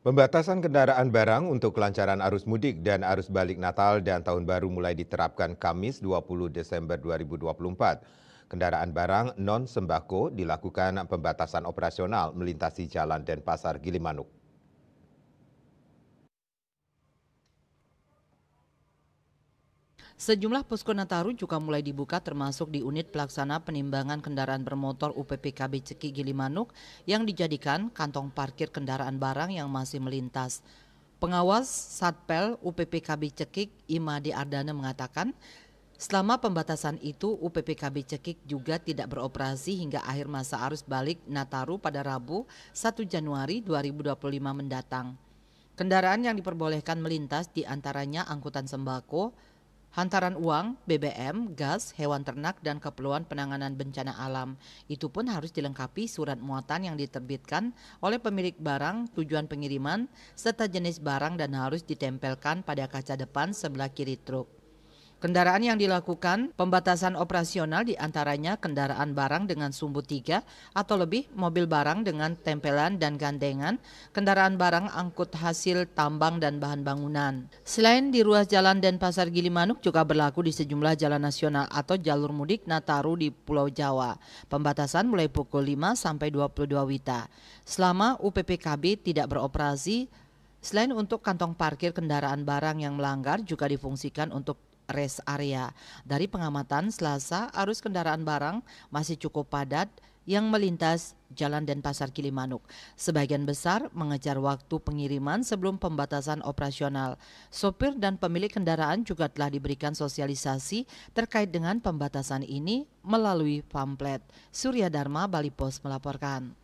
Pembatasan kendaraan barang untuk kelancaran arus mudik dan arus balik Natal dan Tahun Baru mulai diterapkan Kamis 20 Desember 2024. Kendaraan barang non-sembako dilakukan pembatasan operasional melintasi Jalan Denpasar Gilimanuk. Sejumlah posko Nataru juga mulai dibuka termasuk di unit pelaksana penimbangan kendaraan bermotor UPPKB Ceki Gilimanuk yang dijadikan kantong parkir kendaraan barang yang masih melintas. Pengawas Satpel UPPKB Cekik Imadi Ardana mengatakan, selama pembatasan itu UPPKB Cekik juga tidak beroperasi hingga akhir masa arus balik Nataru pada Rabu 1 Januari 2025 mendatang. Kendaraan yang diperbolehkan melintas diantaranya angkutan sembako, hantaran uang, BBM, gas, hewan ternak, dan keperluan penanganan bencana alam. Itu pun harus dilengkapi surat muatan yang diterbitkan oleh pemilik barang, tujuan pengiriman, serta jenis barang dan harus ditempelkan pada kaca depan sebelah kiri truk. Kendaraan yang dilakukan pembatasan operasional diantaranya kendaraan barang dengan sumbu 3 atau lebih, mobil barang dengan tempelan dan gandengan, kendaraan barang angkut hasil tambang dan bahan bangunan. Selain di ruas jalan Denpasar Gilimanuk juga berlaku di sejumlah jalan nasional atau jalur mudik Nataru di Pulau Jawa. Pembatasan mulai pukul 5 sampai 22 WITA. Selama UPPKB tidak beroperasi, selain untuk kantong parkir kendaraan barang yang melanggar juga difungsikan untuk rest area. Dari pengamatan Selasa, arus kendaraan barang masih cukup padat yang melintas Jalan Denpasar Gilimanuk. Sebagian besar mengejar waktu pengiriman sebelum pembatasan operasional. Sopir dan pemilik kendaraan juga telah diberikan sosialisasi terkait dengan pembatasan ini melalui pamflet. Surya Dharma, Bali Post melaporkan.